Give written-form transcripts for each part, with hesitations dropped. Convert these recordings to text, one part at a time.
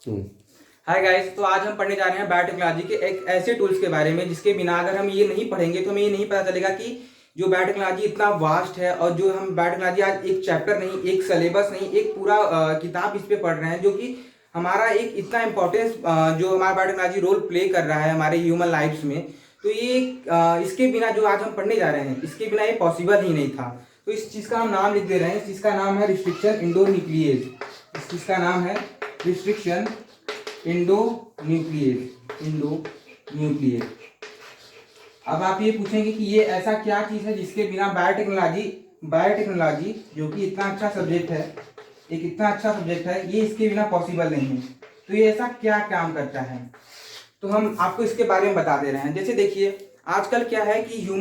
हम्म। Hi guys, तो आज हम पढ़ने जा रहे हैं बायोटेक्नोलॉजी के एक ऐसे टूल्स के बारे में जिसके बिना अगर हम ये नहीं पढ़ेंगे तो हमें ये नहीं पता चलेगा कि जो बायोटेक्नोलॉजी इतना वास्ट है और जो हम बायोटेक्नोलॉजी आज एक चैप्टर नहीं, एक सिलेबस नहीं, एक पूरा किताब इस पे पढ़ रहे हैं जो कि हमारा एक इतना इम्पोर्टेंस जो हमारा बायोटेक्नोलॉजी रोल प्ले कर रहा है हमारे ह्यूमन लाइफ्स में। तो ये इसके बिना जो आज हम पढ़ने जा रहे हैं इसके बिना ये पॉसिबल ही नहीं था। तो इस चीज़ का हम नाम लिख दे रहे हैं। इस चीज़ का नाम है रिस्ट्रिक्शन इंडोन्यूक्लियेज। इस चीज़ का नाम है रिस्ट्रिक्शन इंडो न्यूक्लियेज। अब आप ये पूछेंगे कि ये ऐसा क्या चीज़ है जिसके बिना बायोटेक्नोलॉजी जो कि इतना अच्छा सब्जेक्ट है, एक इतना अच्छा सब्जेक्ट है, ये इसके बिना पॉसिबल नहीं है। तो ये ऐसा क्या काम करता है, तो हम आपको इसके बारे में बता दे रहे हैं। जैसे देखिए, आजकल क्या है कि जो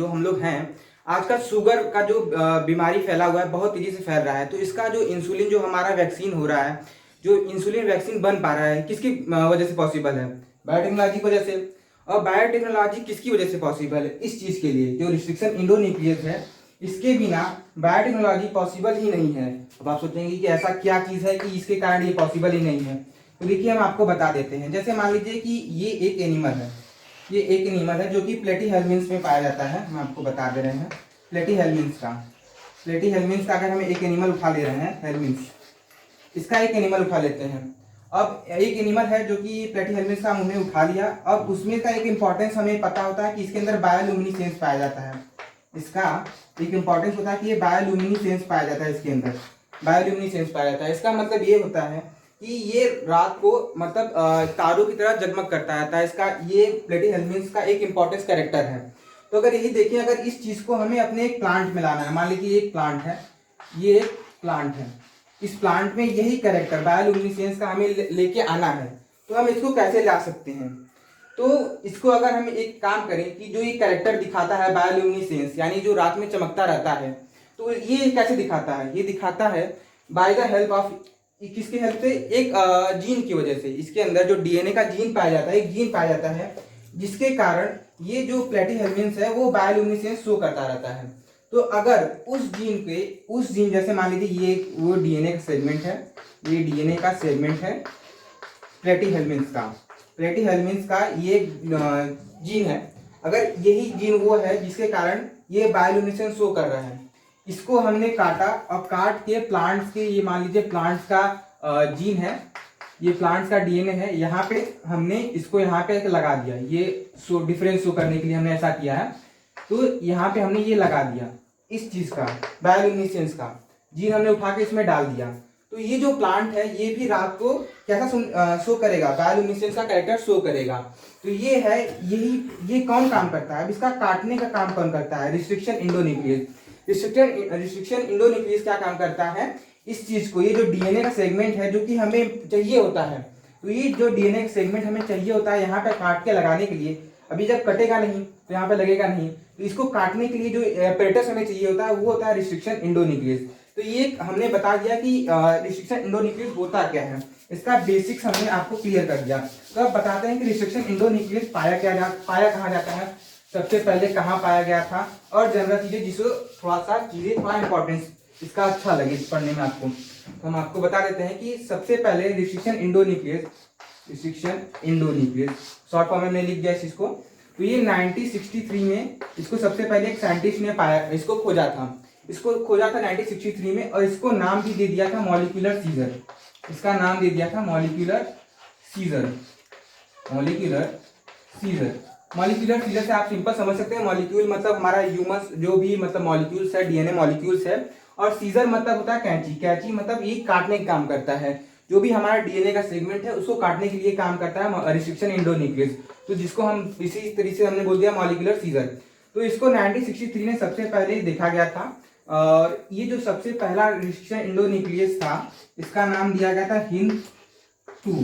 हम लोग हैं, आजकल शुगर का जो बीमारी फैला हुआ है, बहुत तेजी से फैल रहा है। तो इसका जो इंसुलिन जो हमारा वैक्सीन हो रहा है, जो इंसुलिन वैक्सीन बन पा रहा है, किसकी वजह से पॉसिबल है? बायोटेक्नोलॉजी की वजह से। और बायोटेक्नोलॉजी किसकी वजह से पॉसिबल है? इस चीज़ के लिए जो रिस्ट्रिक्शन इंडोन्यूक्लियस है, इसके बिना बायोटेक्नोलॉजी पॉसिबल ही नहीं है। अब आप सोचेंगे कि ऐसा क्या चीज़ है कि इसके कारण ये पॉसिबल ही नहीं है। तो देखिए, हम आपको बता देते हैं। जैसे मान लीजिए कि ये एक एनिमल है जो कि प्लेटीहेल्मिन्थ में पाया जाता है। हम आपको बता दे रहे हैं प्लेटीहेल्मिन्थ का अगर हम एक एनिमल उठा ले रहे हैं, हेल्मिन्थ, इसका एक एनिमल उठा लेते हैं। अब एक एनिमल है जो कि प्लेटीहेल्मिन्थ का हमने उठा लिया। अब उसमें का एक इंपॉर्टेंस हमें पता होता है कि इसके अंदर बायोल्यूमिनेसेंस पाया जाता है। इसका एक इंपॉर्टेंस होता है कि ये बायोल्यूमिनेसेंस पाया जाता है, इसके अंदर बायोल्यूमिनेसेंस पाया जाता है। इसका मतलब ये होता है कि ये रात को मतलब तारों की तरह जगमग करता रहता है। इसका ये प्लेटीहेल्मिन्थ का एक इंपॉर्टेंस कैरेक्टर है। तो अगर यही देखिए, अगर इस चीज़ को हमें अपने एक प्लांट में लाना है, मान लीजिए एक प्लांट है, ये एक प्लांट है, इस प्लांट में यही कैरेक्टर बायोल्यूमिनेसेंस का हमें लेके आना है, तो हम इसको कैसे ला सकते हैं? तो इसको अगर हम एक काम करें कि जो ये कैरेक्टर दिखाता है बायोल्यूमिनेसेंस, यानी जो रात में चमकता रहता है, तो ये कैसे दिखाता है? ये दिखाता है बाय द हेल्प ऑफ, किसके हेल्प से? एक जीन की वजह से। इसके अंदर जो डीएनए का जीन पाया जाता है, एक जीन पाया जाता है जिसके कारण ये जो प्लेटीहेल्मिन्थ है वो बायोल्यूमिनेसेंस शो करता रहता है। तो अगर उस जीन जैसे मान लीजिए ये वो डीएनए का सेगमेंट है, ये डीएनए का सेगमेंट है प्लेटीहेल्मिन्थ का ये जीन है। अगर यही जीन वो है जिसके कारण ये बायोल्यूमिनेसेंस शो कर रहा है, इसको हमने काटा और काट के प्लांट्स के, ये मान लीजिए प्लांट्स का जीन है, ये प्लांट्स का डीएनए है, यहाँ पे हमने इसको यहाँ पे लगा दिया। ये डिफरेंस शो करने के लिए हमने ऐसा किया है। तो यहाँ पे हमने ये लगा दिया, इस चीज का बायोल्यूमिनेसेंस का जीन हमने उठा के इसमें डाल दिया। तो ये जो प्लांट है ये भी रात को कैसा शो करेगा? बायोल्यूमिनेसेंस का कैरेक्टर शो करेगा। तो ये है, ये कौन काम करता है? अब इसका काटने का काम कौन करता है? Restriction endonuclease. रिस्ट्रिक्शन इंडोन्यूक्लियस क्या काम करता है? इस चीज को, ये जो डीएनए का सेगमेंट है जो कि हमें चाहिए होता है, तो ये जो डीएनए का सेगमेंट हमें चाहिए होता है यहाँ पे काट के लगाने के लिए, अभी जब कटेगा नहीं तो यहाँ पे लगेगा नहीं, तो इसको काटने के लिए जो एपरेटस हमें चाहिए होता है वो होता है रिस्ट्रिक्शन इंडोन्यूक्लियस। तो ये हमने बता दिया कि रिस्ट्रिक्शन इंडोन्यूक्लियस होता क्या है, इसका बेसिक्स हमने आपको क्लियर कर दिया। तो अब बताते हैं कि रिस्ट्रिक्शन इंडोन्यूक्लियस पाया कहाँ जाता है, सबसे पहले कहाँ पाया गया था, और जनरल चीजें जिसको थोड़ा इंपॉर्टेंस इसका अच्छा लगे पढ़ने में आपको, तो हम आपको बता देते हैं कि सबसे पहले रिस्ट्रिक्शन इंडोन्यूक्लियस शॉर्ट फॉर्म में मैंने लिख दिया इस चीज को। तो ये 1963 में इसको सबसे पहले एक साइंटिस्ट ने पाया, इसको खोजा था 1963 में, और इसको नाम भी दे दिया था मॉलिक्यूलर सीजर। इसका नाम दे दिया था मॉलिक्यूलर सीजर से आप सिंपल समझ सकते हैं। मॉलिक्यूल मतलब हमारा ह्यूमस जो भी मतलब मॉलिक्यूल्स है, डीएनए मॉलिक्यूल्स है, और सीजर मतलब होता है कैंची मतलब ये काटने का काम करता है। जो भी हमारा डीएनए का सेगमेंट है उसको काटने के लिए काम करता है रिस्ट्रिक्शन इंडोन्यूक्लियस, तो जिसको हम इसी तरीके से हमने बोल दिया मॉलिक्यूलर सीजर। तो इसको 1963 में सबसे पहले देखा गया था, और ये जो सबसे पहला रिस्ट्रिक्शन इंडोन्यूक्लियस था इसका नाम दिया गया था हिंद 2।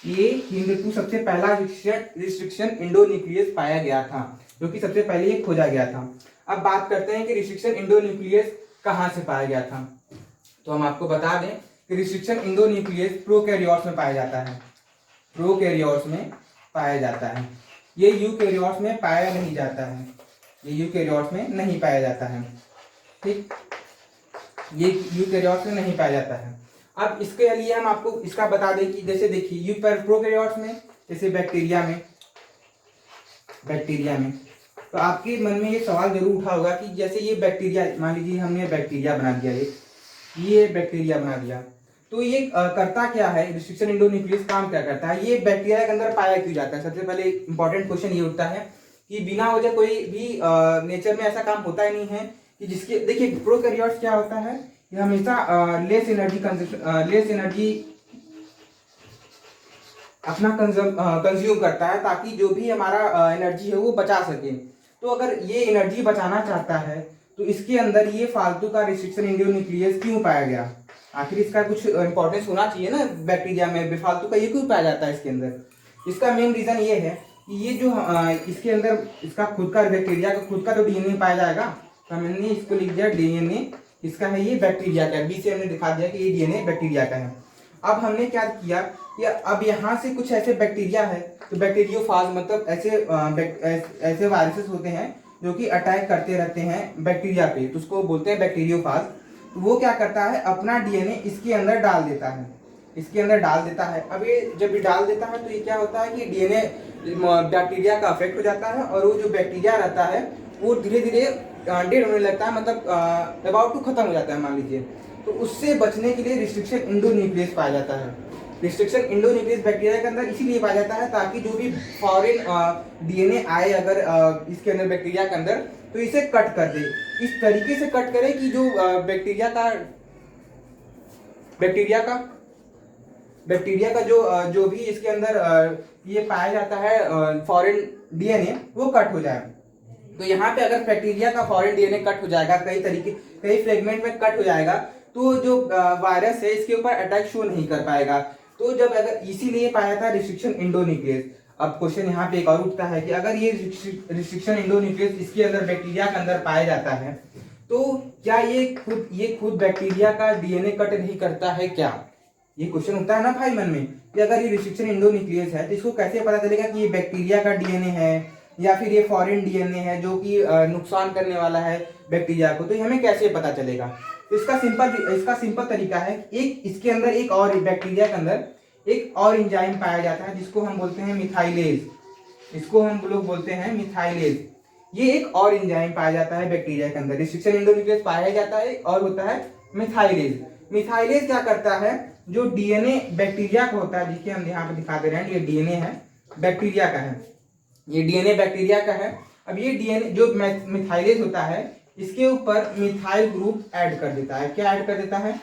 ये हिंद 2 सबसे पहला रिस्ट्रिक्शन इंडोन्यूक्लियस पाया गया था, जो कि सबसे पहले ये खोजा गया था। अब बात करते हैं कि रिस्ट्रिक्शन इंडोन्यूक्लियस कहाँ से पाया गया था। तो हम आपको बता दें कि रिस्ट्रिक्शन इंडोन्यूक्लियस प्रोकैरियोट्स में पाया जाता है, ये यूकैरियोट्स में पाया नहीं जाता है, ठीक, ये यूकैरियोट्स में नहीं पाया जाता है। अब इसके लिए हम आपको इसका बता दें कि जैसे देखिए यू पर प्रोकैरियोट्स में, जैसे बैक्टीरिया में तो आपके मन में ये सवाल जरूर उठा होगा कि जैसे ये बैक्टीरिया, मान लीजिए हमने बैक्टीरिया बना दिया, ये बैक्टीरिया बना दिया, तो ये करता क्या है, रिस्ट्रिक्शन एंडोन्यूक्लियस काम क्या करता है, ये बैक्टीरिया के अंदर पाया क्यों जाता है। सबसे पहले इंपॉर्टेंट क्वेश्चन ये उठता है कि बिना वजह कोई भी नेचर में ऐसा काम होता ही नहीं है कि जिसके, देखिए प्रोकैरियोट्स क्या होता है, ये हमेशा लेस एनर्जी अपना कंज्यूम करता है ताकि जो भी हमारा एनर्जी है वो बचा सके। तो अगर ये एनर्जी बचाना चाहता है तो इसके अंदर ये फालतू का रिस्ट्रिक्शन एंडोन्यूक्लियस क्यों पाया गया, आखिर इसका कुछ इंपॉर्टेंस होना चाहिए ना, बैक्टीरिया में बेफालतू का ये क्यों पाया जाता है इसके अंदर। इसका मेन रीजन ये है कि ये जो इसके अंदर इसका खुद का, बैक्टीरिया का खुद का तो डीएनए पाया जाएगा, तो हमने इसको लिख दिया डीएनए इसका है, ये बैक्टीरिया का है, बी से हमने दिखा दिया कि ये डीएनए बैक्टीरिया का है। अब हमने क्या किया कि अब यहाँ से कुछ ऐसे बैक्टीरिया है, तो बैक्टीरियोफाज मतलब ऐसे वायरसेस होते हैं जो कि अटैक करते रहते हैं बैक्टीरिया पे, तो उसको बोलते हैं बैक्टीरियोफाज। तो वो क्या करता है, अपना डीएनए इसके अंदर डाल देता है, इसके अंदर डाल देता है। अब ये जब भी डाल देता है तो ये क्या होता है कि डीएनए बैक्टीरिया का अफेक्ट हो जाता है और वो जो बैक्टीरिया रहता है वो धीरे धीरे डेड होने लगता है, मतलब अबाउट टू खत्म हो जाता है मान लीजिए। तो उससे बचने के लिए रिस्ट्रिक्शन एंडोन्यूक्लियस पाया जाता है। रिस्ट्रिक्शन एंडोन्यूक्लियस बैक्टीरिया के अंदर इसीलिए पाया जाता है ताकि जो भी फॉरेन डीएनए आए अगर इसके अंदर, बैक्टीरिया के अंदर, तो इसे कट कर दे, इस तरीके से कट करे कि जो बैक्टीरिया का जो भी इसके अंदर ये पाया जाता है फॉरेन डीएनए वो कट हो जाए। तो यहाँ पे अगर बैक्टीरिया का फॉरेन डीएनए कट हो जाएगा, कई फ्रेगमेंट में कट हो जाएगा, तो जो वायरस है इसके ऊपर अटैक शो नहीं कर पाएगा। तो जब अगर इसीलिए पाया था रिस्ट्रिक्शन एंडोन्यूक्लियस। अब क्वेश्चन यहाँ पे एक और उठता है कि अगर ये रिस्ट्रिक्शन एंडोन्यूक्लियस इसके अंदर, बैक्टीरिया के अंदर पाया जाता है, तो क्या ये खुद बैक्टीरिया का डीएनए कट नहीं करता है क्या, ये क्वेश्चन उठता है ना भाई मन में कि अगर ये रिस्ट्रिक्शन एंडोन्यूक्लियस है तो इसको कैसे पता चलेगा कि ये बैक्टीरिया का डीएनए है या फिर ये फॉरेन डीएनए है जो कि नुकसान करने वाला है बैक्टीरिया को, तो हमें कैसे पता चलेगा। तो इसका सिंपल तरीका है, एक इसके अंदर एक और बैक्टीरिया के अंदर एक और एंजाइम पाया जाता है जिसको हम बोलते हैं मिथाइलेज, इसको हम लोग बोलते हैं मिथाइलेज। ये एक और एंजाइम पाया जाता है बैक्टीरिया के अंदर, रिस्ट्रिक्शन एंडोन्यूक्लियस पाया जाता है और होता है मिथाइलेज। मिथाइलेज क्या करता है, जो डीएनए बैक्टीरिया का होता है, देखिए हम यहाँ पे दिखा दे रहे हैं, ये डीएनए है बैक्टीरिया का है, ये डीएनए बैक्टीरिया का है। अब ये डीएनए जो मिथाइलेज होता है इसके ऊपर मिथाइल ग्रुप ऐड कर देता है, क्या ऐड कर देता है,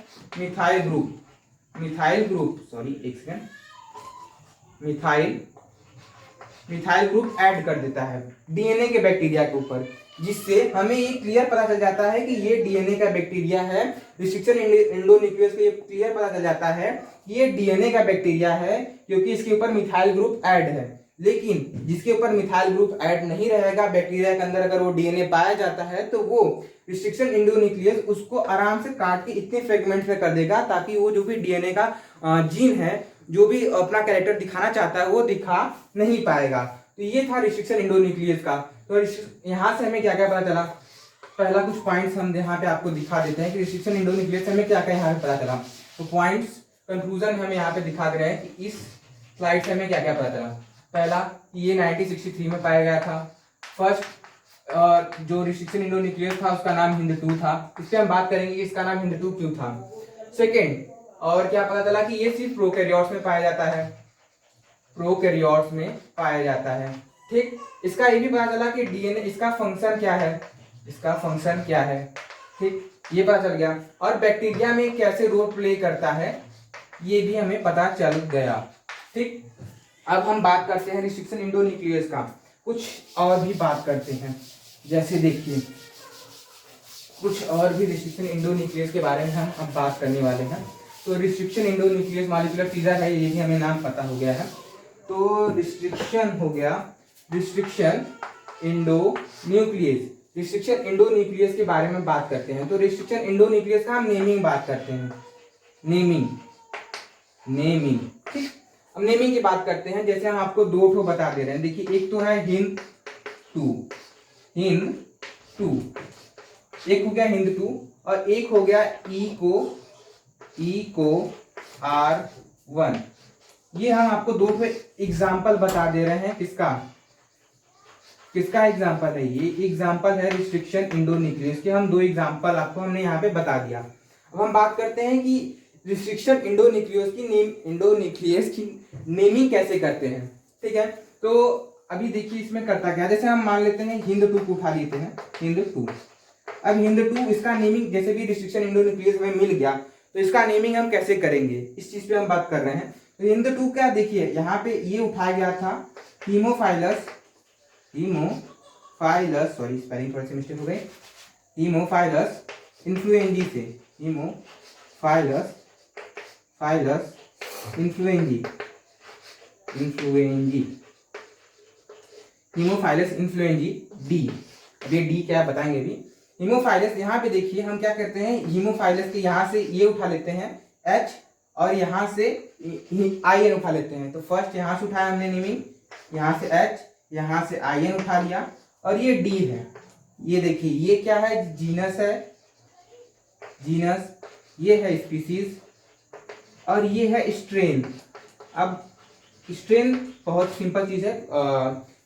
मिथाइल ग्रुप सॉरी एक सेकंड, मिथाइल ग्रुप ऐड कर देता है डीएनए के बैक्टीरिया के ऊपर, जिससे हमें ये क्लियर पता चल जाता है कि ये डीएनए का बैक्टीरिया है। रिस्ट्रिक्शन एंडोन्यूक्लियस को ये क्लियर पता चल जाता है कि ये डीएनए का बैक्टीरिया है क्योंकि इसके ऊपर मिथाइल ग्रुप ऐड है। लेकिन जिसके ऊपर मिथाइल ग्रुप ऐड नहीं रहेगा बैक्टीरिया के अंदर, अगर वो डीएनए पाया जाता है तो वो रिस्ट्रिक्शन एंडोन्यूक्लियस उसको आराम से काट के इतने फ्रेगमेंट में कर देगा ताकि वो जो भी डीएनए का जीन है, जो भी अपना कैरेक्टर दिखाना चाहता है वो दिखा नहीं पाएगा। तो ये था रिस्ट्रिक्शन एंडोन्यूक्लियस का। तो यहाँ से हमें क्या क्या पता चला, पहला कुछ पॉइंट्स हम यहाँ पे आपको दिखा देते हैं कि रिस्ट्रिक्शन एंडोन्यूक्लियस हमें क्या क्या यहाँ पे पता चला। तो पॉइंट्स कंक्लूजन हमें यहाँ पे दिखा दे रहे हैं कि इस स्लाइड से हमें क्या क्या पता चला। पहला, ये 1963 में पाया गया था। फर्स्ट जो रिस्ट्रिक्शन एंडोन्यूक्लियस था उसका नाम हिंद-2 था, इस पे हम बात करेंगे कि इसका नाम हिंद-2 क्यों था। सेकेंड, और क्या पता चला कि ये सिर्फ प्रोकैरियोट्स में पाया जाता है, प्रोकैरियोट्स में पाया जाता है। ठीक, इसका ये भी पता चला कि डीएनए इसका फंक्शन क्या है, इसका फंक्शन क्या है, ठीक, ये पता चल गया। और बैक्टीरिया में कैसे रोल प्ले करता है ये भी हमें पता चल गया। ठीक, अब हम बात करते हैं रिस्ट्रिक्शन एंडोन्यूक्लियस का, कुछ और भी बात करते हैं। जैसे देखिए कुछ और भी रिस्ट्रिक्शन एंडोन्यूक्लियस के बारे में हम अब बात करने वाले हैं। तो रिस्ट्रिक्शन एंडोन्यूक्लियस मॉलिक्यूलर फीचर है, ये भी हमें नाम पता हो गया है। तो रिस्ट्रिक्शन हो गया, रिस्ट्रिक्शन एंडोन्यूक्लियस। रिस्ट्रिक्शन एंडोन्यूक्लियस के बारे में बात करते हैं। तो रिस्ट्रिक्शन एंडोन्यूक्लियस का हम नेमिंग बात करते हैं, नेमिंग। ठीक, अब नेमिंग की बात करते हैं। जैसे हम आपको दो ठो बता दे रहे हैं, देखिए एक तो है हिंद-2, एक हो गया हिंद-2 और एक हो गया इको R1। ये हम आपको दो एग्जाम्पल बता दे रहे हैं। किसका एग्जाम्पल है? ये एग्जाम्पल है रिस्ट्रिक्शन इंडोन्यूक्लियस के। हम दो एग्जाम्पल आपको हमने यहाँ पे बता दिया। अब हम बात करते हैं कि रिस्ट्रिक्शन इंडोन्यूक्लियस की नेमिंग कैसे करते हैं। ठीक है, तो अभी देखिए इसमें करता क्या। जैसे हम मान लेते हैं हिंद 2 को उठा लेते हैं, हिंद 2। अब हिंद 2 इसका नेमिंग जैसे भी रिस्ट्रिक्शन इंडोन्यूक्लियस में मिल गया तो इसका नेमिंग हम कैसे करेंगे, इस चीज पे हम बात कर रहे हैं। तो हिंद 2 क्या, देखिए यहाँ पे ये उठाया गया था हीमोफाइलस, सॉरी स्पेलिंग थोड़ी सी मिस्टेक हो गई, हीमोफाइलस इन्फ्लुएंजी से, Haemophilus influenzae, Haemophilus influenzae D. अब ये डी क्या है बताएंगे अभी। हीमोफाइलस, यहाँ पे देखिए हम क्या करते हैं, हीमोफाइलस के यहाँ से ये उठा लेते हैं H और यहाँ से IN उठा लेते हैं। तो फर्स्ट यहाँ से उठाया हमने नेमिंग, यहाँ से H, यहाँ से IN उठा लिया और ये D है। ये देखिए ये क्या है, जीनस है, जीनस, ये है स्पीसीज और ये है स्ट्रेन। अब स्ट्रेन बहुत सिंपल चीज है,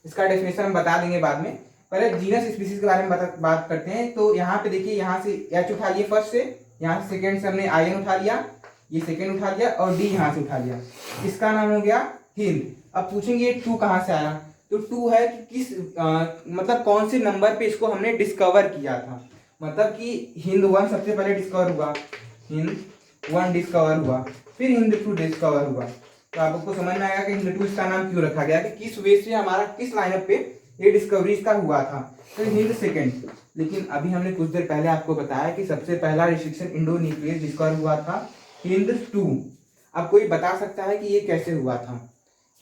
इसका डेफिनेशन हम बता देंगे बाद में। पहले जीनस स्पीसीज के बारे में बात करते हैं। तो यहाँ पे देखिए यहाँ से H उठा लिया फर्स्ट से, यहाँ से सेकेंड से हमने IN उठा लिया, ये सेकेंड उठा लिया और D यहाँ से उठा लिया। इसका नाम हो गया हिंद। अब पूछेंगे 2 कहाँ से आया, तो 2 है कि किस मतलब कौन से नंबर पे इसको हमने डिस्कवर किया था। मतलब कि हिंद 1 सबसे पहले डिस्कवर हुआ, हिंद 1 डिस्कवर हुआ, फिर हिंद 2 डिस्कवर हुआ। तो आपको समझ में आएगा कि हिंद 2 इसका नाम क्यों रखा गया, कि किस वे से हमारा किस लाइनअप पे ये डिस्कवरी इसका हुआ था। तो हिंद सेकेंड। लेकिन अभी हमने कुछ देर पहले आपको बताया कि सबसे पहला रिस्ट्रिक्शन इंडोन्यूक्लियस डिस्कवर हुआ था हिंद 2। अब कोई बता सकता है कि ये कैसे हुआ था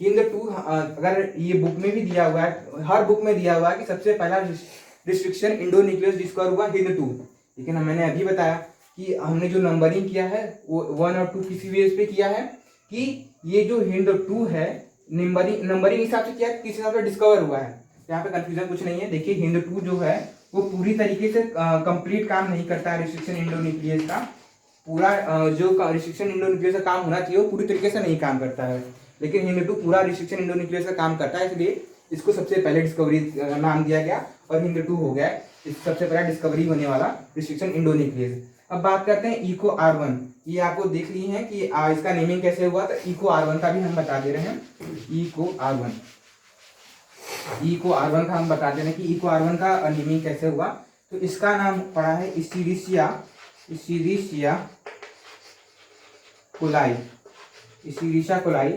हिंद 2? अगर ये बुक में भी दिया हुआ है, हर बुक में दिया हुआ है कि सबसे पहला रिस्ट्रिक्शन इंडोन्यूक्लियस डिस्कवर हुआ हिंद 2। लेकिन मैंने अभी बताया कि हमने जो नंबरिंग किया है वो 1 और 2 किसी बेस पे किया है कि ये जो हिंद 2 है नंबरिंग हिसाब से किया, किस हिसाब से डिस्कवर हुआ है। यहाँ पे कंफ्यूजन कुछ नहीं है। देखिए हिंद 2 जो है वो पूरी तरीके से कंप्लीट काम नहीं करता है रिस्ट्रिक्शन इंडोन्यूक्लियस का। पूरा जो रिस्ट्रिक्शन इंडोन्यूक्लियस का काम होना चाहिए वो पूरी तरीके से नहीं काम करता है। लेकिन हिंद 2 पूरा रिस्ट्रिक्शन इंडोन्यूक्लियस का काम करता है, इसलिए इसको सबसे पहले डिस्कवरी नाम दिया गया और हिंद 2 हो गया सबसे पहला डिस्कवरी होने वाला रिस्ट्रिक्शन इंडोन्यूक्लियस। अब बात करते हैं इको R1। ये आपको देख ली है कि इसका नेमिंग कैसे हुआ, तो इको R1 का भी हम बता दे रहे हैं। इको R1 का हम बता दे रहे हैं कि इको R1 का नेमिंग कैसे हुआ। तो इसका नाम पड़ा है इसीरिशिया कोलाई, इसीरिशिया कोलाई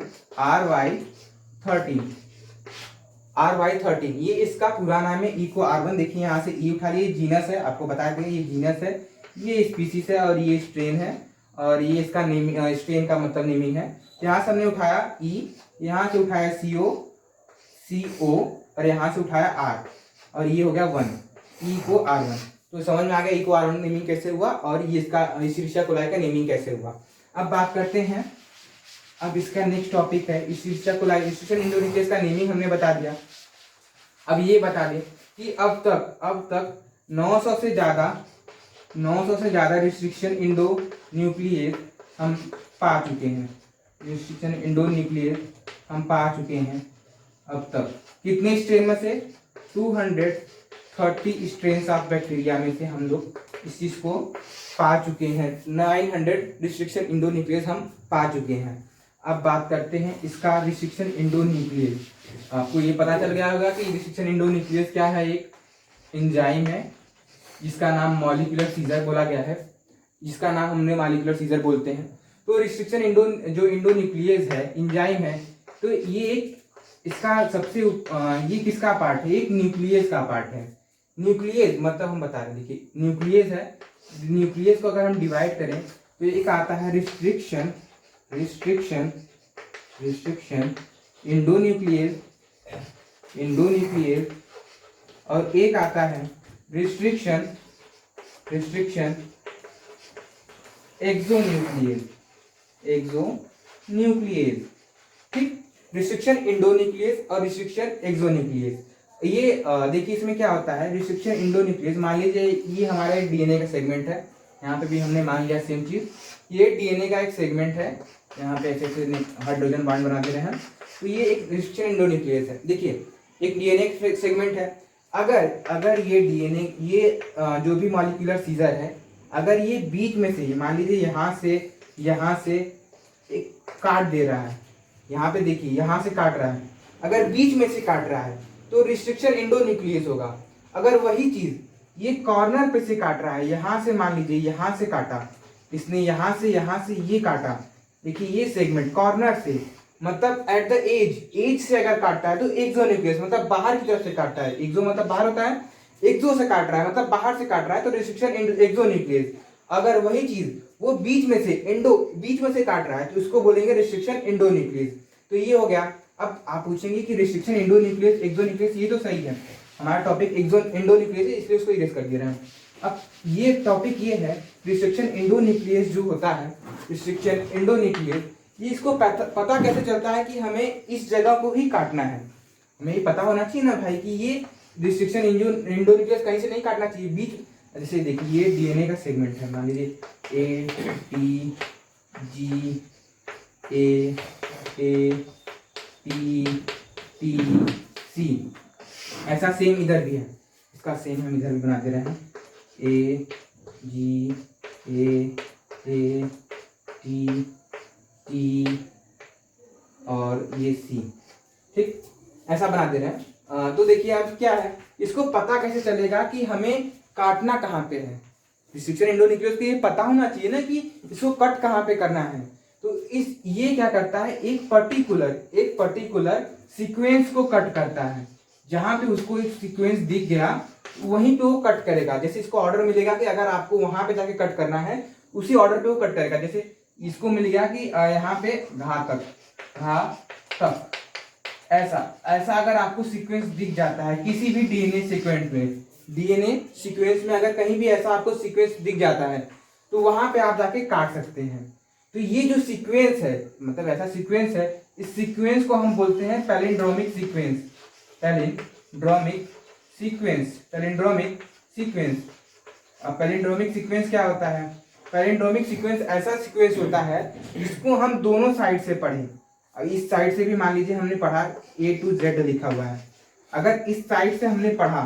RY13। ये इसका पूरा नाम है इको R1। देखिए यहाँ से ई उठा लिए, जीनस है, आपको बता देंगे ये जीनस है, ये स्पीसीज है और ये स्ट्रेन है। और ये इसका नेमिंग, स्ट्रेन का मतलब नेमिंग है। यहाँ से हमने उठाया ई, यहाँ से उठाया CO और यहाँ से उठाया R और ये हो गया 1, इको R1। तो समझ में आ गया इको R1 नेमिंग कैसे हुआ और ये इसका इसीरिशिया कोलाई का नेमिंग कैसे हुआ। अब बात करते हैं, अब इसका नेक्स्ट टॉपिक है इसीरिशिया कोलाई। रिस्ट्रिक्शन इंडोन्यूक्लियस का नेमिंग हमने बता दिया। अब ये बता दें कि अब तक 900 से ज़्यादा रिस्ट्रिक्शन इंडोन्यूक्लियस हम पा चुके हैं। रिस्ट्रिक्शन इंडोन्यूक्लियस हम पा चुके हैं अब तक। कितने स्ट्रेन में से? 230 स्ट्रेन ऑफ बैक्टीरिया में से हम लोग इस चीज़ को पा चुके हैं। 900 रिस्ट्रिक्शन इंडोन्यूक्लियस हम पा चुके हैं। अब बात करते हैं इसका रिस्ट्रिक्शन इंडोन्यूक्लियस। आपको ये पता चल गया होगा कि रिस्ट्रिक्शन इंडोन्यूक्लियस क्या है, एक एंजाइम है जिसका नाम मॉलिक्यूलर सीजर बोला गया है, जिसका नाम हमने मॉलिक्यूलर सीजर बोलते हैं। तो रिस्ट्रिक्शन इंडोन्यूक्लियस है, एंजाइम है, तो ये एक इसका सबसे ये किसका पार्ट है? एक न्यूक्लियस का पार्ट है। न्यूक्लियस मतलब हम बता रहे हैं, देखिए न्यूक्लियस है, न्यूक्लियस को अगर हम डिवाइड करें तो एक आता है रिस्ट्रिक्शन इंडोन्यूक्लियस और एक आता है रिस्ट्रिक्शन एक्सोन्यूक्लियस। ठीक, रिस्ट्रिक्शन इंडोन्यूक्लियस और रिस्ट्रिक्शन एक्सोन्यूक्लियस। ये देखिए इसमें क्या होता है। रिस्ट्रिक्शन इंडोन्यूक्लियस, मान लीजिए ये हमारा एक डीएनए का सेगमेंट है, यहाँ पे भी हमने मान लिया सेम चीज, ये डीएनए का एक सेगमेंट है, यहाँ पे ऐसे ऐसे हाइड्रोजन बॉन्ड बना दे रहे हैं, तो ये एक रिस्ट्रिक्शन एंडोन्यूक्लियस है। देखिए एक डीएनए सेगमेंट है, अगर ये डीएनए ये जो भी मॉलिक्यूलर सीजर है, अगर ये बीच में से मान लीजिए यहाँ से एक काट दे रहा है, यहाँ पे देखिए यहाँ से काट रहा है, अगर बीच में से काट रहा है तो रिस्ट्रिक्शन एंडोन्यूक्लियस होगा। अगर वही चीज ये कॉर्नर पे से काट रहा है, यहाँ से मान लीजिए यहाँ से काटा इसने, यहाँ से ये काटा, देखिए ये सेगमेंट कॉर्नर से, मतलब एट द एज से अगर काटता है तो एक्सोन्यूक्लियस, मतलब बाहर की तरफ से काटता है, एक्सो मतलब बाहर होता है, एक्सो से काट रहा है मतलब बाहर से काट रहा है तो रिस्ट्रिक्शन एक्सोन्यूक्लियस। अगर वही चीज वो बीच में से काट रहा है तो उसको बोलेंगे रिस्ट्रिक्शन एंडोन्यूक्लियस। तो ये हो गया। अब आप पूछेंगे कि रिस्ट्रिक्शन एंडोन्यूक्लियस एक्सोन्यूक्लियस, ये तो सही है, हमारा टॉपिक एंडोन्यूक्लियस है इसलिए उसको इरेज कर दे रहे हैं। अब ये टॉपिक ये है रिस्ट्रिक्शन एंडोन्यूक्लियस जो होता है, रिस्ट्रिक्शन एंडोन्यूक्लियस, ये इसको पता कैसे चलता है कि हमें इस जगह को ही काटना है। हमें ये पता होना चाहिए ना भाई कि ये रिस्ट्रिक्शन एंडोन्यूक्लियस कहीं से नहीं काटना चाहिए बीच। जैसे देखिए ये डीएनए का सेगमेंट है, मान लीजिए A T G A T T C, ऐसा सेम इधर भी है, इसका सेम हम इधर भी बना दे रहे हैं, ए जी ए टी टी और ये सी, ठीक ऐसा बना दे रहे हैं। तो देखिए अब क्या है, इसको पता कैसे चलेगा कि हमें काटना कहाँ पे है। रिस्ट्रिक्शन एंडोन्यूक्लियस को ये पता होना चाहिए ना कि इसको कट कहाँ पे करना है। तो ये क्या करता है, एक पर्टिकुलर सीक्वेंस को कट करता है, जहां पे उसको एक सीक्वेंस दिख गया वहीं पे वो कट करेगा। जैसे इसको ऑर्डर मिलेगा कि अगर आपको वहां पे जाके कट करना है उसी ऑर्डर पे वो कट करेगा। जैसे इसको मिल गया कि यहाँ पे घा तक ऐसा अगर आपको सीक्वेंस दिख जाता है किसी भी डीएनए सीक्वेंस में अगर कहीं भी ऐसा आपको सीक्वेंस दिख जाता है तो वहां पे आप जाके काट सकते हैं। तो ये जो सीक्वेंस है, मतलब ऐसा सीक्वेंस है, इस सीक्वेंस को हम बोलते हैं पैलिंड्रोमिक सीक्वेंस। अब पैलिंड्रोमिक सीक्वेंस क्या होता है, पैलिंड्रोमिक सीक्वेंस ऐसा सीक्वेंस होता है जिसको हम दोनों साइड से पढ़ें। अब इस साइड से भी मान लीजिए हमने पढ़ा A to Z लिखा हुआ है, अगर इस साइड से हमने पढ़ा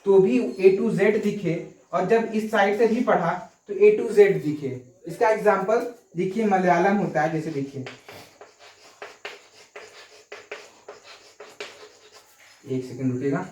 तो भी A to Z दिखे, और जब इस साइड से भी पढ़ा तो A to Z दिखे। इसका एग्जांपल देखिए मलयालम होता है, जैसे देखिए एक सेकंड रुकेगा,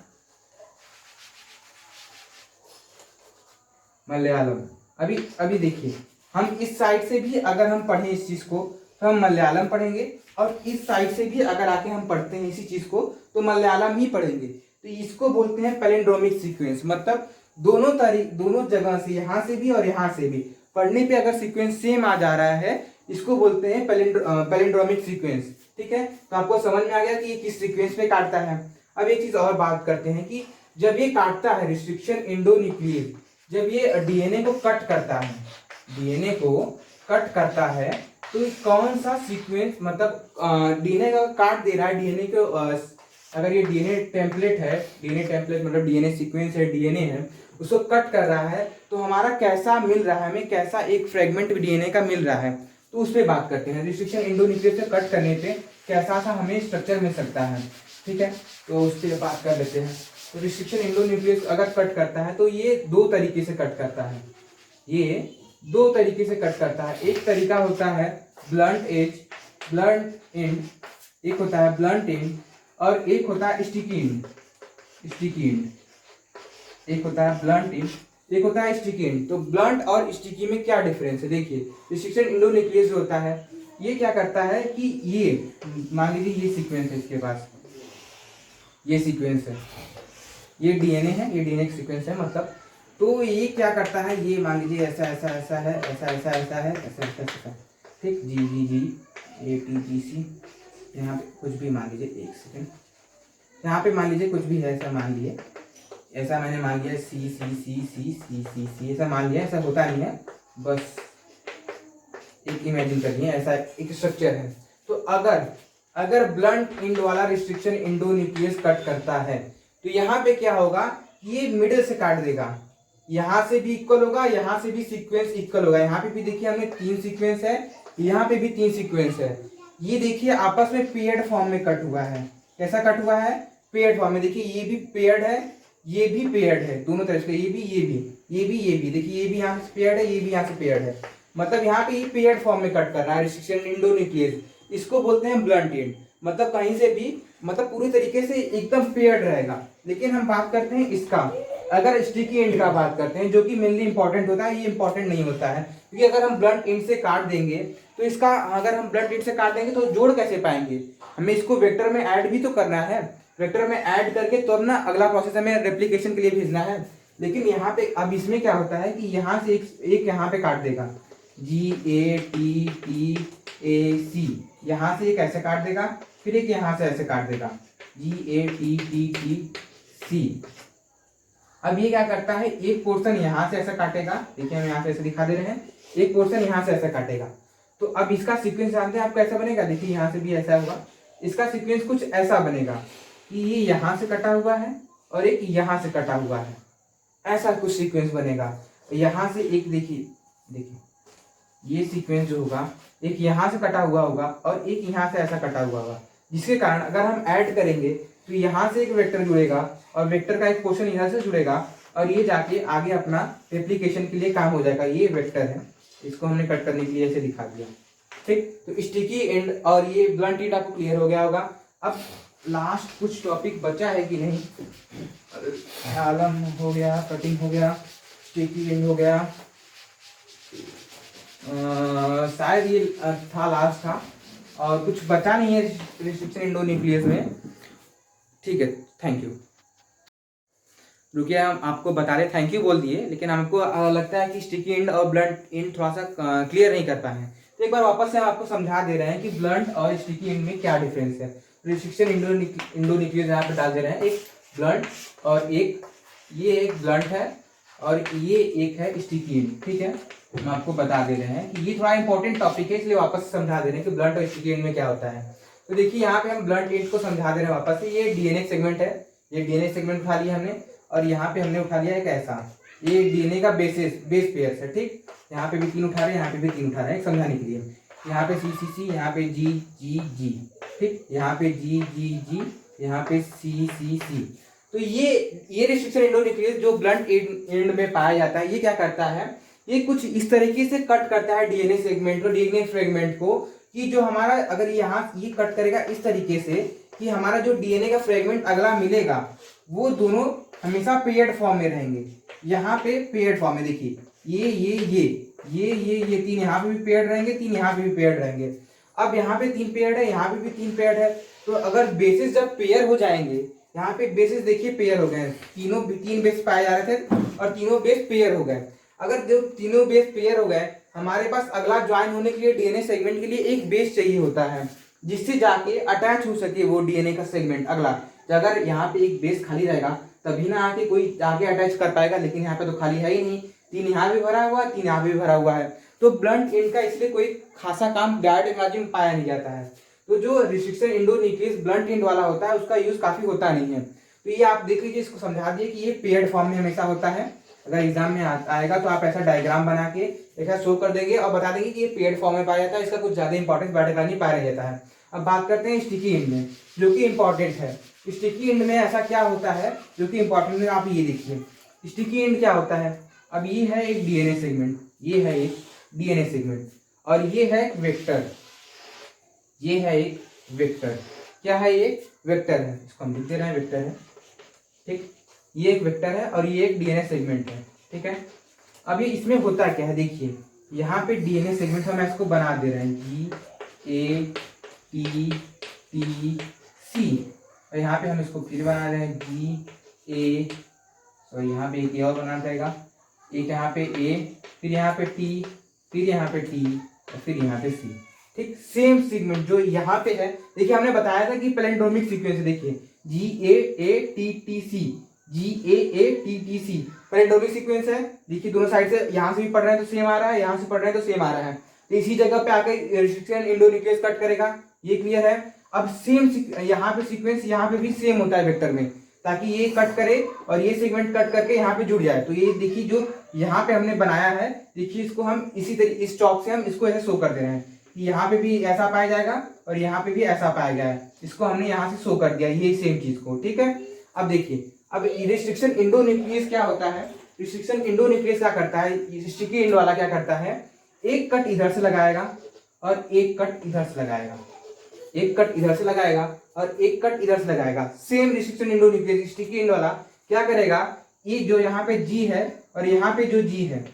मलयालम अभी देखिए हम इस साइड से भी अगर हम पढ़ें इस चीज को तो हम मलयालम पढ़ेंगे, और इस साइड से भी अगर आके हम पढ़ते हैं इसी चीज को तो मलयालम ही पढ़ेंगे। तो इसको बोलते हैं पैलिंड्रोमिक सीक्वेंस, मतलब दोनों जगह से, यहाँ से भी और यहाँ से भी पढ़ने पे अगर सीक्वेंस सेम आ जा रहा है इसको बोलते हैं पैलिंड्रोमिक सीक्वेंस। ठीक है, तो आपको समझ में आ गया कि ये किस सीक्वेंस पे काटता है। अब एक चीज और बात करते हैं कि जब ये काटता है रिस्ट्रिक्शन एंडोन्यूक्लियस, जब ये डीएनए को कट करता है तो कौन सा सीक्वेंस, मतलब डीएनए का काट दे रहा है, डीएनए को अगर ये डीएनए टेम्पलेट मतलब डीएनए सीक्वेंस है, डीएनए है, उसको कट कर रहा है तो हमारा कैसा मिल रहा है, हमें कैसा एक फ्रेगमेंट डीएनए का मिल रहा है, तो उस पर बात करते हैं। रिस्ट्रिक्शन एंडोन्यूक्लियस से कट करने पे कैसा सा हमें स्ट्रक्चर मिल सकता है, ठीक है, तो उस पर बात कर लेते हैं। तो रिस्ट्रिक्शन एंडोन्यूक्लियस अगर कट करता है तो ये दो तरीके से कट करता है, एक तरीका होता है ब्लंट एंड, एक होता है ब्लंट एंड और एक होता है स्टिकी एंड। एक होता है ब्लंट एंड, एक होता है स्टिकी एंड। तो ब्लंट और स्टिकी में क्या डिफरेंस है, देखिए रिस्ट्रिक्शन एंडोन्यूक्लियस जो होता है ये क्या करता है कि ये मान लीजिए ये सीक्वेंस है, इसके पास ये सीक्वेंस है, ये डीएनए है, ये डीएनए सीक्वेंस है मतलब, तो ये क्या करता है, ये मान लीजिए ऐसा है, ठीक, जी ए टी जी सी, यहाँ पे कुछ भी मान लीजिए, एक सेकंड, यहाँ पे मान लीजिए कुछ भी है, ऐसा मान लिए, ऐसा मैंने मान लिया सी ऐसा मान लिया, ऐसा होता नहीं है, बस एक इमेजिन करिए ऐसा एक स्ट्रक्चर है। तो अगर ब्लंट एंड वाला रिस्ट्रिक्शन एंडोन्यूक्लियस कट करता है तो यहाँ पे क्या होगा, ये मिडिल से काट देगा, यहाँ से भी इक्वल होगा, यहाँ से भी सीक्वेंस इक्वल होगा। यहाँ पे भी देखिए हमने 3 सीक्वेंस है, यहाँ पे भी 3 सीक्वेंस है। ये देखिए आपस में पेयर्ड फॉर्म में कट हुआ है। कैसा कट हुआ है? पेयर्ड फॉर्म में। देखिए ये भी पेयर्ड है, ये भी पेयर्ड है, दोनों तरफ से, ये भी ये भी ये भी ये भी। देखिए ये भी यहाँ से पेयर्ड है, ये भी यहाँ से पेयर्ड है, मतलब यहाँ पे ये पेयर्ड फॉर्म में कट कर रहा है रिस्ट्रिक्शन इंडोन्यूक्लियस। इसको बोलते हैं ब्लंट एंड, मतलब कहीं से भी मतलब पूरी तरीके से एकदम पेयर्ड रहेगा। लेकिन हम बात करते हैं इसका, अगर स्टिकी एंड का बात करते हैं, जो कि मेनली इंपॉर्टेंट होता है, ये इंपॉर्टेंट नहीं होता है, क्योंकि अगर हम ब्लंट एंड से काट देंगे तो इसका, अगर हम ब्लंट एंड से काट देंगे तो जोड़ कैसे पाएंगे? हमें इसको वेक्टर में ऐड भी तो करना है, वेक्टर में ऐड करके तो अब ना अगला प्रोसेस हमें रेप्लिकेशन के लिए भेजना है। लेकिन यहाँ पे अब इसमें क्या होता है कि यहाँ से एक यहाँ पे काट देगा, GATTAC, यहाँ से एक ऐसे काट देगा, फिर एक यहाँ से ऐसे काट देगा, GATTTC। अब ये क्या करता है, एक पोर्शन यहाँ से ऐसा काटेगा, देखिए हम यहाँ से ऐसे दिखा दे रहे हैं, एक पोर्शन यहाँ से ऐसा काटेगा। तो अब इसका सीक्वेंस जानते हैं आप कैसा बनेगा? देखिए यहाँ से भी ऐसा होगा, इसका सीक्वेंस कुछ ऐसा बनेगा कि ये यहाँ से कटा हुआ है और एक यहाँ से कटा हुआ है, ऐसा कुछ सीक्वेंस बनेगा। यहाँ से एक देखिए ये सीक्वेंस जो होगा, एक यहाँ से कटा हुआ होगा और एक यहाँ से ऐसा कटा हुआ होगा, जिसके कारण अगर हम ऐड करेंगे तो यहाँ से एक वेक्टर जुड़ेगा और वेक्टर का एक पोर्शन यहाँ से जुड़ेगा और ये जाके आगे अपना रेप्लिकेशन के लिए काम हो जाएगा। ये वेक्टर है, इसको हमने कट करने के लिए ऐसे दिखा दिया, ठीक। तो स्टिकी एंड और ये ब्लंट एंड आपको क्लियर हो गया होगा। अब लास्ट कुछ टॉपिक बचा है कि नहीं? आलम हो गया, कटिंग हो गया, स्टिकी एंड हो गया, शायद ये था लास्ट था, और कुछ बचा नहीं है रिस्ट्रिक्शन इंडोन्यूक्लियस में, ठीक है। Thank you. रुकिए, हम आपको बता रहे, थैंक यू बोल दिए, लेकिन हमको लगता है कि स्टिकी एंड और ब्लंट एंड थोड़ा सा क्लियर नहीं कर पाए हैं। तो एक बार वापस से हम आपको समझा दे रहे हैं कि ब्लंट और स्टिकी एंड में क्या डिफरेंस है। रिस्ट्रिक्शन इंडोन्यूक्लियस यहाँ पे डाल दे रहे हैं, एक ब्लंट और एक ये एक ब्लंट है और ये एक है स्टिकी एंड, ठीक है। हम आपको बता दे रहे हैं कि ये थोड़ा इंपॉर्टेंट टॉपिक है, इसलिए वापस समझा दे रहे हैं कि ब्लंट और स्टिकी एंड में क्या होता है। तो देखिए यहाँ पे हम ब्लंट एंड को समझा दे रहे हैं वापस से। ये डीएनए सेगमेंट है, ये डीएनए सेगमेंट उठा लिया हमने, और यहाँ पे हमने उठा लिया एक ऐसा, ये डीएनए का बेस पेयर है, ठीक। यहाँ पे भी 3 उठा रहे हैं, यहाँ पे भी 3 उठा रहे हैं समझाने के लिए। यहाँ पे CCC, यहाँ पे GGG, ठीक, यहाँ पे GGG, यहाँ पे CCC। तो ये रिस्ट्रिक्शन इंडोन्यूक्लियस जो ब्लंट एंड में पाया जाता है, ये क्या करता है, ये कुछ इस तरीके से कट करता है डीएनए सेगमेंट को, डीएनए फ्रेगमेंट को, कि जो हमारा अगर यहाँ ये कट करेगा इस तरीके से कि हमारा जो डीएनए का फ्रेगमेंट अगला मिलेगा वो दोनों हमेशा पेयर्ड फॉर्म में रहेंगे। यहाँ पे पेयर्ड फॉर्म में देखिए ये 3 यहाँ पे भी पेयर्ड रहेंगे, 3 यहाँ पे भी पेयर्ड रहेंगे। अब यहाँ पे 3 पेयर्ड है, यहाँ पे भी 3 पेयर्ड है। तो अगर बेसिस जब पेयर हो जाएंगे, यहाँ पे बेसिस देखिए पेयर हो गए, 3 बेस पाए जा रहे थे और तीनों बेस पेयर हो गए। अगर जो तीनों बेस पेयर हो गए, हमारे पास अगला ज्वाइन होने के लिए डीएनए सेगमेंट के लिए एक बेस चाहिए होता है, जिससे जाके अटैच हो सके वो डीएनए का सेगमेंट अगला। अगर यहाँ पे एक बेस खाली रहेगा तभी ना आके कोई आगे अटैच कर पाएगा, लेकिन यहाँ पे तो खाली है ही नहीं, 3 यहाँ भी भरा हुआ है, 3 यहाँ भी भरा हुआ है। तो ब्लंट एंड का इसलिए कोई खासा काम डायरेक्ट इमेजिन में पाया नहीं जाता है। तो जो रिस्ट्रिक्शन इंडोन्यूक्लियस ब्लंट एंड वाला होता है उसका यूज काफी होता नहीं है। तो ये आप देख लीजिए, इसको समझा दिए कि ये पेयर्ड फॉर्म में हमेशा होता है। अगर एग्जाम में आएगा तो आप ऐसा डायग्राम बना के ऐसा शो कर देंगे और बता देंगे कि ये पेयर्ड फॉर्म में पाया जाता है, इसका कुछ ज्यादा इंपॉर्टेंस वर्टिकल नहीं पाया जाता है। अब बात करते हैं स्टिकी एंड में, जो कि इंपॉर्टेंट है। स्टिकी एंड में ऐसा क्या होता है जो कि इंपॉर्टेंट है, आप ये देखिए स्टिकी एंड क्या होता है। अब ये है एक डीएनए सेगमेंट, ये है एक डीएनए सेगमेंट, और ये है एक वेक्टर, ये है एक वेक्टर। क्या है? ये वेक्टर है, इसको हम लिख दे रहे हैं वेक्टर है, ठीक। ये एक वेक्टर है और ये एक डीएनए सेगमेंट है, ठीक है। अभी इसमें होता क्या है, देखिए यहाँ पे डीएनए सेगमेंट हम इसको बना दे रहे हैं GATTC, और यहाँ पे हम इसको फिर बना रहे हैं यहाँ पे एक और बनाना पड़ेगा, एक यहाँ पे A, फिर यहाँ पे T, फिर यहाँ पे T और फिर यहाँ पे C, ठीक। सेम सीक्वेंस जो यहाँ पे है, देखिए हमने बताया था कि पैलिंड्रोमिक सीक्वेंस है, देखिए GAATTC पैलिंड्रोमिक सीक्वेंस है। देखिए दोनों साइड से, यहाँ से भी पढ़ रहे हैं तो सेम आ रहा है, यहाँ से पढ़ रहे हैं तो सेम आ रहा है, तो इसी जगह पे आकर रिस्ट्रिक्शन इंडोन्यूक्लियस कट करेगा, ये क्लियर है। अब सेम यहाँ पे सीक्वेंस यहाँ पे भी सेम होता है वेक्टर में, ताकि ये कट करे और ये सेगमेंट कट करके यहाँ पे जुड़ जाए। तो ये देखिए जो यहाँ पे हमने बनाया है, देखिए इसको हम इसी तरीके इस चौक से हम इसको ऐसे शो कर दे रहे हैं कि यहाँ पे भी ऐसा पाया जाएगा और यहाँ पे भी ऐसा पाया गया है। इसको हमने यहाँ से शो कर दिया ये सेम चीज को, ठीक है। अब देखिए, अब रिस्ट्रिक्शन एंडोन्यूक्लियस क्या होता है। रिस्ट्रिक्शन एंडोन्यूक्लियस क्या करता है, स्टिकी एंड वाला क्या करता है, एक कट इधर से लगाएगा और एक कट इधर से लगाएगा, एक कट इधर से लगाएगा और एक कट इधर से लगाएगा। Same restriction endonuclease sticky and वाला क्या करेगा, ये जो यहाँ पे जी है और यहाँ पे जो जी है,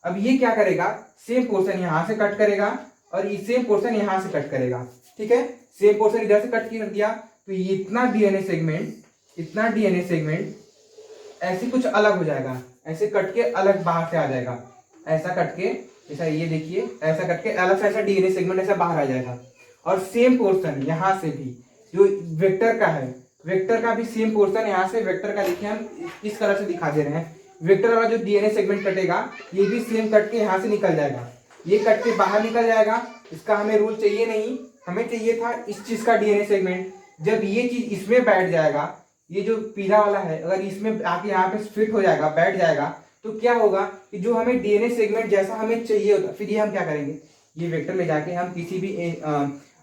अब ये क्या करेगा, सेम पोर्शन यहाँ से कट करेगा और ये सेम पोर्शन यहाँ से कट करेगा, ठीक है। सेम पोर्शन इधर से कट कर दिया तो ये इतना डीएनए सेगमेंट, इतना डीएनए सेगमेंट ऐसे कुछ अलग हो जाएगा, ऐसे कट के अलग बाहर से आ जाएगा, ऐसा कट के, ऐसा ये देखिए, ऐसा कट के अलग से ऐसा डीएनए सेगमेंट ऐसा बाहर आ जाएगा। और सेम पोर्शन यहाँ से भी जो वेक्टर का है, वेक्टर का भी सेम पोर्शन यहाँ से, वेक्टर का देखिए हम इस कलर से दिखा दे रहे हैं, वेक्टर वाला जो डीएनए सेगमेंट कटेगा ये भी सेम कट के यहाँ से निकल जाएगा, ये कट के बाहर निकल जाएगा। इसका हमें रूल चाहिए नहीं, हमें चाहिए था इस चीज का डीएनए सेगमेंट। जब ये चीज इसमें बैठ जाएगा, ये जो पीला वाला है अगर इसमें आके यहाँ पे फिट हो जाएगा, बैठ जाएगा, तो क्या होगा कि जो हमें डीएनए सेगमेंट जैसा हमें चाहिए होता, फिर ये हम क्या करेंगे, ये वेक्टर ले जाके हम किसी भी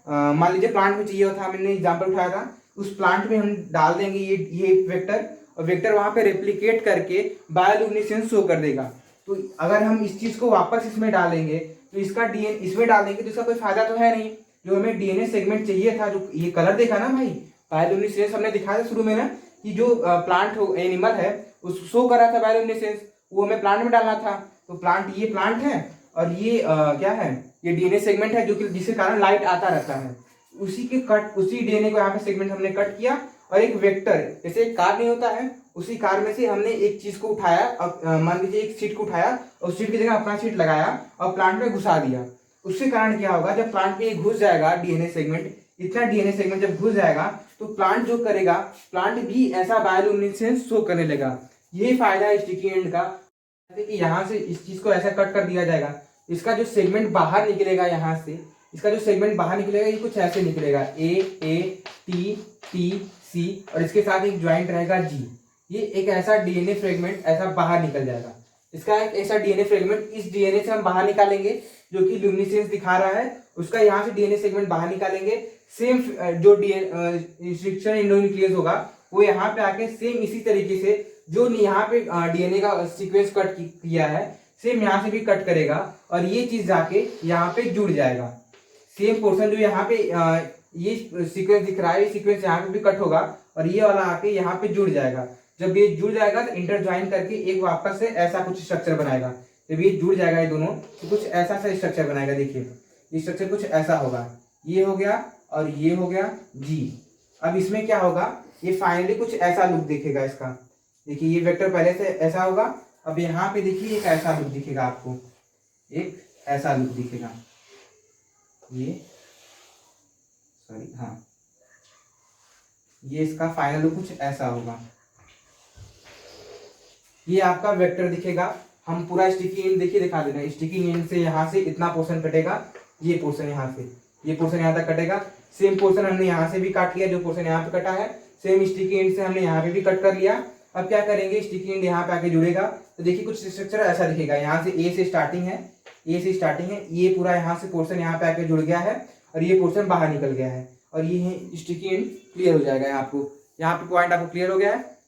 मान लीजिए प्लांट में चाहिए होता, हमने एग्जाम्पल उठाया था, उस प्लांट में हम डाल देंगे ये वेक्टर, और वेक्टर वहां पे रेप्लिकेट करके बायोलुमिनेसेंस शो कर देगा। तो अगर हम इस चीज को वापस इसमें डालेंगे तो इसका डीएनए इसमें डालेंगे तो इसका कोई फायदा तो है नहीं। जो हमें डीएनए सेगमेंट चाहिए था, जो ये कलर देखा ना भाई, बायोलुमिनेसेंस हमने दिखाया था शुरू में ना, कि जो प्लांट हो एनिमल है उस शो कर रहा था बायोलुमिनेसेंस, वो हमें प्लांट में डालना था। तो प्लांट, ये प्लांट है और ये क्या है, ये डीएनए सेगमेंट है जो कि जिसके कारण लाइट आता रहता है, उसी के कट, उसी डीएनए को यहाँ पे सेगमेंट हमने कट किया और एक वेक्टर, जैसे एक कार नहीं होता है, उसी कार में से हमने एक चीज को उठाया, अब मान लीजिए एक सीट को उठाया और सीट की जगह अपना सीट लगाया और प्लांट में घुसा दिया। उसके कारण क्या होगा, जब प्लांट में घुस जाएगा डीएनए सेगमेंट, इतना डीएनए सेगमेंट जब घुस जाएगा तो प्लांट जो करेगा, प्लांट भी ऐसा बायोलुमिनेसेंस शो करने लगा। ये फायदा है स्टिकी एंड का कि यहाँ से इस चीज को ऐसा कट कर दिया जाएगा, इसका जो सेगमेंट बाहर निकलेगा, यहाँ से इसका जो सेगमेंट बाहर निकलेगा ये कुछ ऐसे निकलेगा, ए टी टी सी और इसके साथ एक ज्वाइंट रहेगा जी। ये एक ऐसा डीएनए फ्रेगमेंट ऐसा बाहर निकल जाएगा। इसका एक ऐसा डीएनए फ्रेगमेंट, इस डीएनए से हम बाहर निकालेंगे जो कि ल्यूमिनेसेंस दिखा रहा है, उसका यहाँ से डीएनए सेगमेंट बाहर निकालेंगे। सेम जो रिस्ट्रिक्शन एंडोन्यूक्लियस होगा वो यहाँ पे आके सेम इसी तरीके से जो यहाँ पे डीएनए का सीक्वेंस कट किया है, सेम यहाँ से भी कट करेगा और ये चीज जाके यहाँ पे जुड़ जाएगा। सेम पोर्शन जो यहाँ पे ये सीक्वेंस दिख रहा है, ये सीक्वेंस यहाँ पे भी कट होगा और ये वाला आके यहाँ पे जुड़ जाएगा। जब ये जुड़ जाएगा तो इंटरज्वाइन करके एक वापस से ऐसा कुछ स्ट्रक्चर बनाएगा। जब ये जुड़ जाएगा ये दोनों तो कुछ ऐसा सा स्ट्रक्चर बनाएगा। देखिए ये स्ट्रक्चर कुछ ऐसा होगा, ये हो गया और ये हो गया जी। अब इसमें क्या होगा, ये फाइनली कुछ ऐसा लुक दिखेगा इसका। देखिए ये वेक्टर पहले से ऐसा होगा, अब यहाँ पे देखिए एक ऐसा लुक दिखेगा आपको, एक ऐसा लुक दिखेगा, ये सॉरी हाँ, ये इसका फाइनल लुक कुछ ऐसा होगा। ये आपका वेक्टर दिखेगा। हम पूरा स्टिकी एंड देखिए दिखा दे रहे हैं। स्टिकी एंड से यहाँ से इतना पोर्शन कटेगा, ये पोर्शन यहाँ से, ये पोर्शन यहाँ तक कटेगा। सेम पोर्शन हमने यहाँ से भी काट लिया, जो पोर्शन यहाँ पे कटा है सेम स्टिकी एंड से हमने यहाँ पे भी कट कर लिया। अब क्या करेंगे, स्टिकी एंड यहाँ पे आके जुड़ेगा तो देखिए कुछ स्ट्रक्चर ऐसा दिखेगा। यहाँ से ए से स्टार्टिंग है, ए से स्टार्टिंग है, ये पूरा यहाँ से पोर्शन यहाँ पे आके जुड़ गया है और ये पोर्शन बाहर निकल गया है और ये स्टिकी एंड क्लियर हो जाएगा। यहाँ पे पॉइंट आपको क्लियर हो गया है।